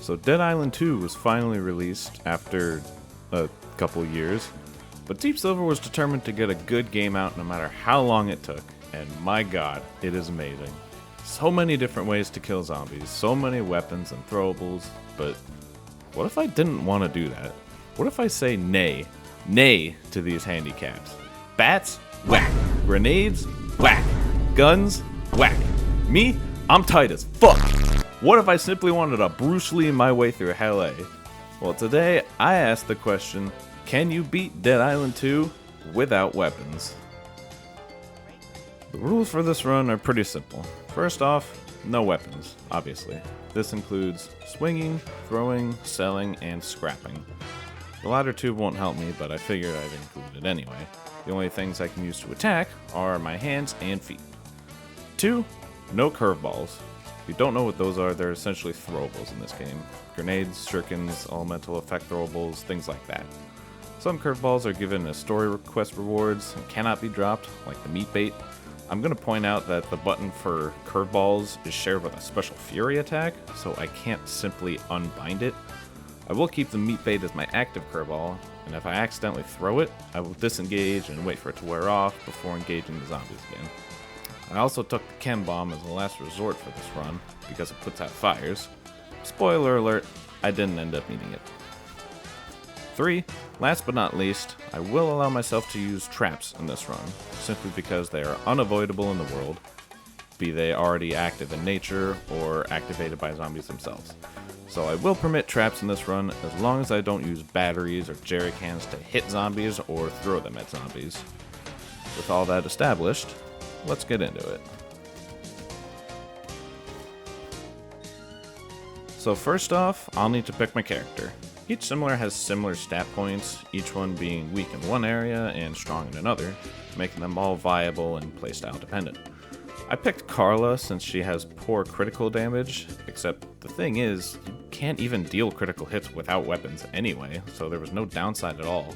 So Dead Island 2 was finally released after a couple years, but Deep Silver was determined to get a good game out no matter how long it took, and my god, it is amazing. So many different ways to kill zombies, so many weapons and throwables, but what if I didn't want to do that? What if I say nay to these handicaps? Bats? Whack. Grenades? Whack. Guns? Whack. Me? I'm tight as fuck. What if I simply wanted to Bruce Lee my way through Hell A? Well, today I asked the question, can you beat Dead Island 2 without weapons? The rules for this run are pretty simple. First off, no weapons, obviously. This includes swinging, throwing, selling, and scrapping. The latter two won't help me, but I figured I'd include it anyway. The only things I can use to attack are my hands and feet. 2. No curveballs. If you don't know what those are, they're essentially throwables in this game. Grenades, shurikens, elemental effect throwables, things like that. Some curveballs are given as story quest rewards and cannot be dropped, like the meat bait. I'm going to point out that the button for curveballs is shared with a special fury attack, so I can't simply unbind it. I will keep the meat bait as my active curveball, and if I accidentally throw it, I will disengage and wait for it to wear off before engaging the zombies again. I also took the chem bomb as a last resort for this run, because it puts out fires. Spoiler alert, I didn't end up needing it. 3. Last but not least, I will allow myself to use traps in this run, simply because they are unavoidable in the world, be they already active in nature or activated by zombies themselves. So I will permit traps in this run as long as I don't use batteries or jerry cans to hit zombies or throw them at zombies. With all that established, let's get into it. So first off, I'll need to pick my character. Each similar has similar stat points, each one being weak in one area and strong in another, making them all viable and playstyle dependent. I picked Carla since she has poor critical damage, except the thing is, you can't even deal critical hits without weapons anyway, so there was no downside at all.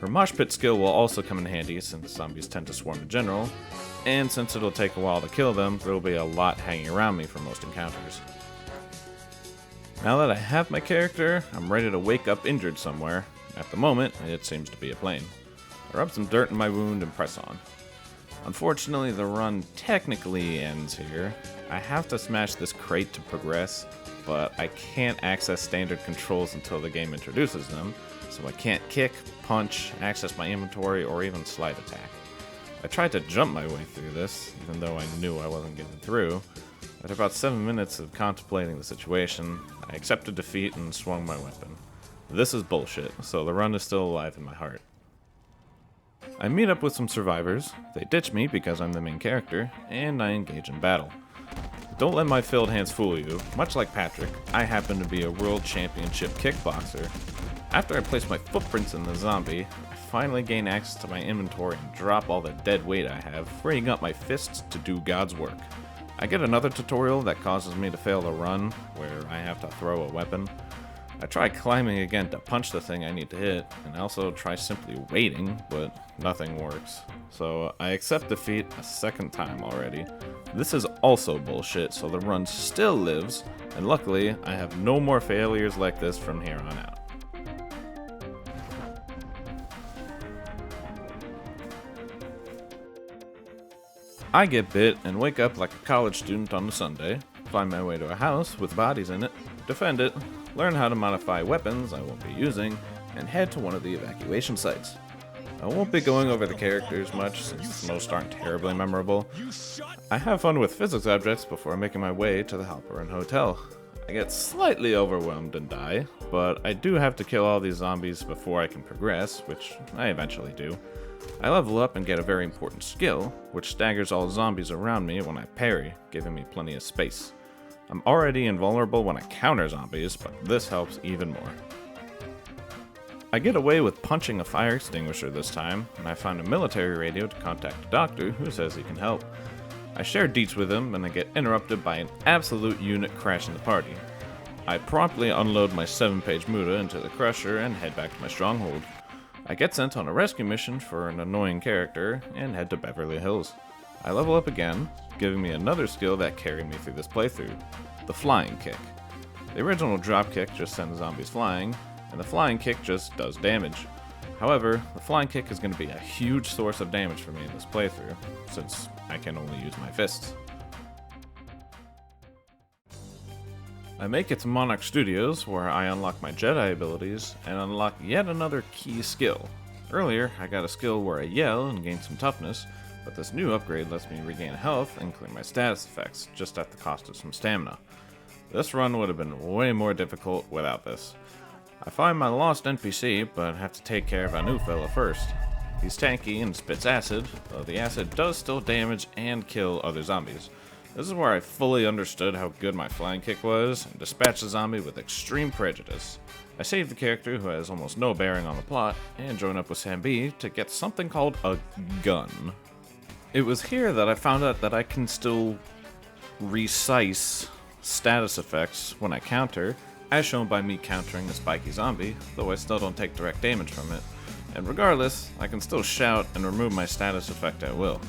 Her mosh pit skill will also come in handy since zombies tend to swarm in general, and since it'll take a while to kill them, there will be a lot hanging around me for most encounters. Now that I have my character, I'm ready to wake up injured somewhere. At the moment, it seems to be a plane. I rub some dirt in my wound and press on. Unfortunately, the run technically ends here. I have to smash this crate to progress, but I can't access standard controls until the game introduces them, so I can't kick, punch, access my inventory, or even slide attack. I tried to jump my way through this, even though I knew I wasn't getting through. After about 7 minutes of contemplating the situation, I accepted defeat and swung my weapon. This is bullshit, so the run is still alive in my heart. I meet up with some survivors, they ditch me because I'm the main character, and I engage in battle. Don't let my filled hands fool you. Much like Patrick, I happen to be a world championship kickboxer. After I place my footprints in the zombie, I finally gain access to my inventory and drop all the dead weight I have, freeing up my fists to do God's work. I get another tutorial that causes me to fail the run, where I have to throw a weapon. I try climbing again to punch the thing I need to hit, and I also try simply waiting, but nothing works. So I accept defeat a second time already. This is also bullshit, so the run still lives, and luckily I have no more failures like this from here on out. I get bit and wake up like a college student on a Sunday, find my way to a house with bodies in it, defend it, learn how to modify weapons I won't be using, and head to one of the evacuation sites. I won't be going over the characters much since most aren't terribly memorable. I have fun with physics objects before making my way to the Halperin Hotel. I get slightly overwhelmed and die, but I do have to kill all these zombies before I can progress, which I eventually do. I level up and get a very important skill, which staggers all zombies around me when I parry, giving me plenty of space. I'm already invulnerable when I counter zombies, but this helps even more. I get away with punching a fire extinguisher this time, and I find a military radio to contact a doctor who says he can help. I share deets with him, and I get interrupted by an absolute unit crashing the party. I promptly unload my 7-page Muda into the crusher and head back to my stronghold. I get sent on a rescue mission for an annoying character and head to Beverly Hills. I level up again, giving me another skill that carried me through this playthrough, the flying kick. The original dropkick just sends zombies flying, and the flying kick just does damage. However, the flying kick is going to be a huge source of damage for me in this playthrough, since I can only use my fists. I make it to Monarch Studios, where I unlock my Jedi abilities, and unlock yet another key skill. Earlier, I got a skill where I yell and gain some toughness, but this new upgrade lets me regain health and clear my status effects, just at the cost of some stamina. This run would have been way more difficult without this. I find my lost NPC, but have to take care of a new fella first. He's tanky and spits acid, though the acid does still damage and kill other zombies. This is where I fully understood how good my flying kick was, and dispatched the zombie with extreme prejudice. I save the character who has almost no bearing on the plot, and join up with Sam B to get something called a gun. It was here that I found out that I can still resize status effects when I counter, as shown by me countering a spiky zombie, though I still don't take direct damage from it. And regardless, I can still shout and remove my status effect at will.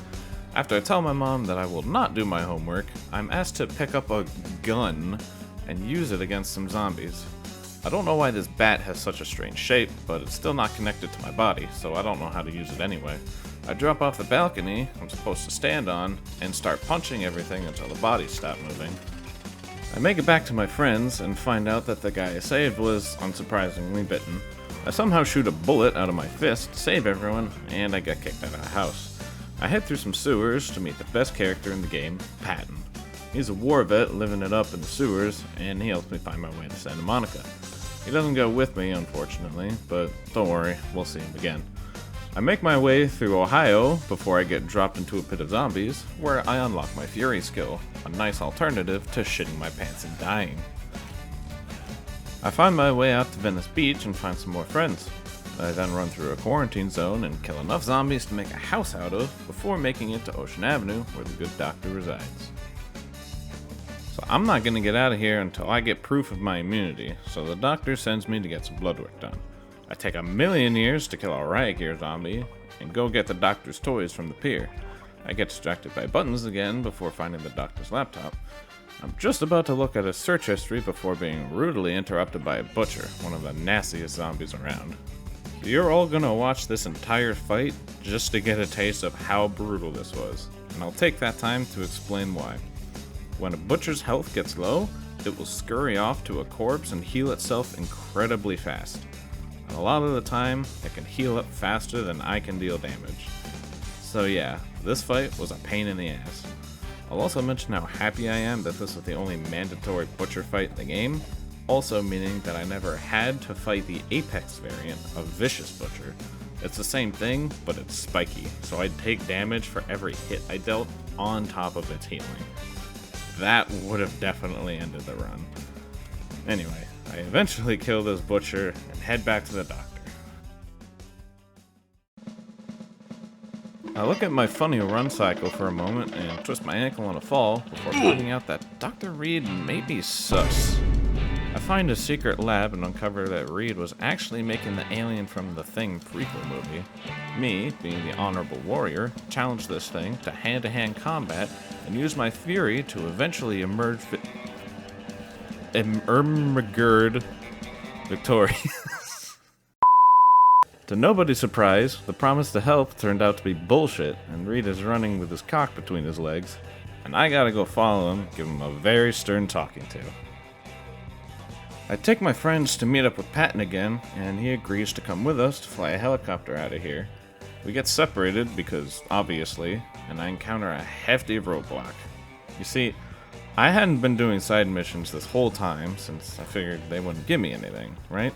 After I tell my mom that I will not do my homework, I'm asked to pick up a gun and use it against some zombies. I don't know why this bat has such a strange shape, but it's still not connected to my body, so I don't know how to use it anyway. I drop off the balcony I'm supposed to stand on and start punching everything until the bodies stop moving. I make it back to my friends and find out that the guy I saved was unsurprisingly bitten. I somehow shoot a bullet out of my fist, save everyone, and I get kicked out of the house. I head through some sewers to meet the best character in the game, Patton. He's a war vet living it up in the sewers, and he helps me find my way to Santa Monica. He doesn't go with me, unfortunately, but don't worry, we'll see him again. I make my way through Ohio before I get dropped into a pit of zombies, where I unlock my Fury skill, a nice alternative to shitting my pants and dying. I find my way out to Venice Beach and find some more friends. I then run through a quarantine zone and kill enough zombies to make a house out of before making it to Ocean Avenue, where the good doctor resides. So I'm not going to get out of here until I get proof of my immunity, so the doctor sends me to get some blood work done. I take 1,000,000 years to kill a riot gear zombie, and go get the doctor's toys from the pier. I get distracted by buttons again before finding the doctor's laptop. I'm just about to look at his search history before being rudely interrupted by a butcher, one of the nastiest zombies around. You're all gonna watch this entire fight just to get a taste of how brutal this was, and I'll take that time to explain why. When a butcher's health gets low, it will scurry off to a corpse and heal itself incredibly fast. And a lot of the time, it can heal up faster than I can deal damage. So yeah, this fight was a pain in the ass. I'll also mention how happy I am that this was the only mandatory butcher fight in the game, also meaning that I never had to fight the Apex variant of Vicious Butcher. It's the same thing, but it's spiky, so I'd take damage for every hit I dealt on top of its healing. That would have definitely ended the run. Anyway, I eventually kill this butcher and head back to the doctor. I look at my funny run cycle for a moment and twist my ankle on a fall before finding out that Dr. Reed may be sus. I find a secret lab and uncover that Reed was actually making the alien from the Thing prequel movie. Me, being the honorable warrior, challenge this thing to hand-to-hand combat and use my fury to eventually emerge victorious. To nobody's surprise, the promise to help turned out to be bullshit, and Reed is running with his cock between his legs, and I gotta go follow him, give him a very stern talking to. I take my friends to meet up with Patton again, and he agrees to come with us to fly a helicopter out of here. We get separated because, obviously, and I encounter a hefty roadblock. You see, I hadn't been doing side missions this whole time since I figured they wouldn't give me anything, right?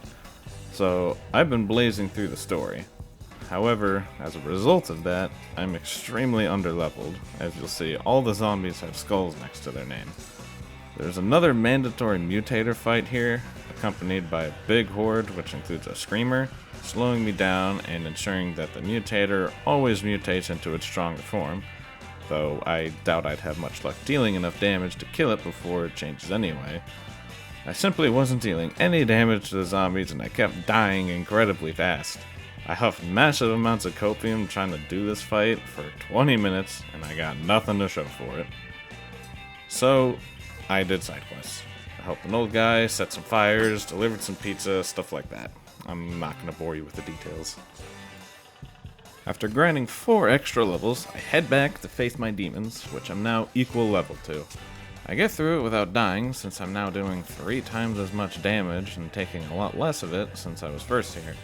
So I've been blazing through the story. However, as a result of that, I'm extremely underleveled. As you'll see, all the zombies have skulls next to their name. There's another mandatory mutator fight here, accompanied by a big horde which includes a screamer, slowing me down and ensuring that the mutator always mutates into its stronger form, though I doubt I'd have much luck dealing enough damage to kill it before it changes anyway. I simply wasn't dealing any damage to the zombies and I kept dying incredibly fast. I huffed massive amounts of copium trying to do this fight for 20 minutes and I got nothing to show for it. So, I did side quests. helped an old guy, set some fires, delivered some pizza, stuff like that. I'm not going to bore you with the details. After grinding 4 extra levels, I head back to face my demons, which I'm now equal level to. I get through it without dying, since I'm now doing 3 times as much damage and taking a lot less of it since I was first here.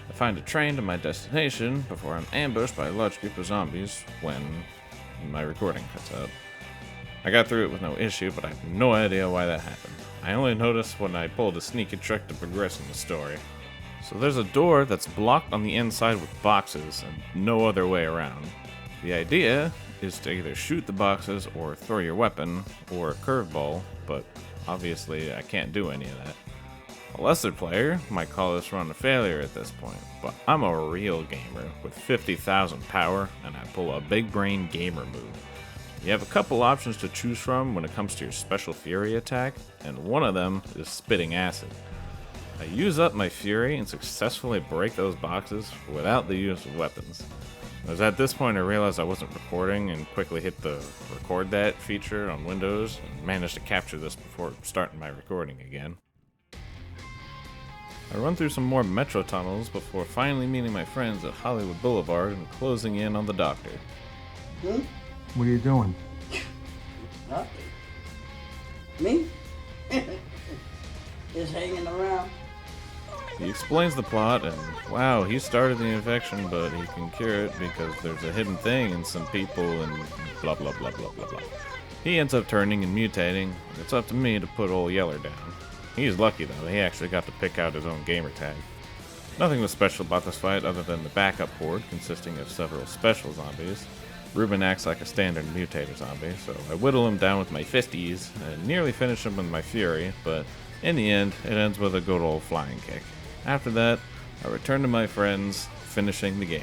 I find a train to my destination before I'm ambushed by a large group of zombies when my recording cuts out. I got through it with no issue, but I have no idea why that happened. I only noticed when I pulled a sneaky trick to progress in the story. So there's a door that's blocked on the inside with boxes and no other way around. The idea is to either shoot the boxes or throw your weapon or a curveball, but obviously I can't do any of that. A lesser player might call this run a failure at this point, but I'm a real gamer with 50,000 power and I pull a big brain gamer move. You have a couple options to choose from when it comes to your special fury attack, and one of them is spitting acid. I use up my fury and successfully break those boxes without the use of weapons. It was at this point I realized I wasn't recording and quickly hit the record that feature on Windows and managed to capture this before starting my recording again. I run through some more metro tunnels before finally meeting my friends at Hollywood Boulevard and closing in on the doctor. What are you doing? Nothing. Me? Just hanging around. He explains the plot, and wow, he started the infection, but he can cure it because there's a hidden thing in some people and blah blah blah blah blah blah. He ends up turning and mutating. It's up to me to put old Yeller down. He's lucky though, he actually got to pick out his own gamer tag. Nothing was special about this fight other than the backup horde consisting of several special zombies. Ruben acts like a standard mutator zombie, so I whittle him down with my fisties and nearly finish him with my fury, but in the end, it ends with a good old flying kick. After that, I return to my friends, finishing the game.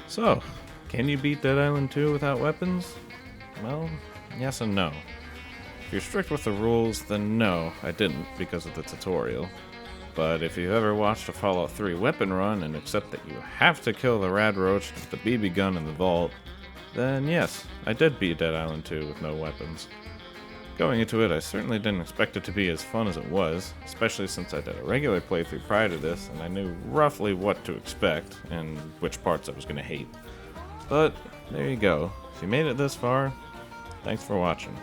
So, can you beat Dead Island 2 without weapons? Well, yes and no. If you're strict with the rules, then no, I didn't because of the tutorial. But if you've ever watched a Fallout 3 weapon run and accept that you have to kill the rad roach with the BB gun in the vault, then yes, I did beat Dead Island 2 with no weapons. Going into it, I certainly didn't expect it to be as fun as it was, especially since I did a regular playthrough prior to this and I knew roughly what to expect and which parts I was going to hate. But there you go. If you made it this far, thanks for watching.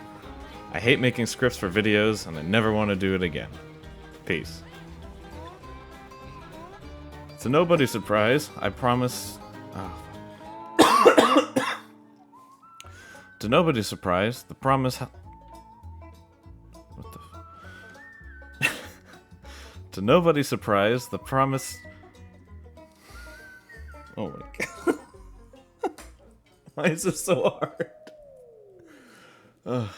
I hate making scripts for videos and I never want to do it again. Peace. To nobody's surprise, I promise... To nobody's surprise, the promise... What the... To nobody's surprise, the promise... Oh my god. Why is this so hard? Ugh.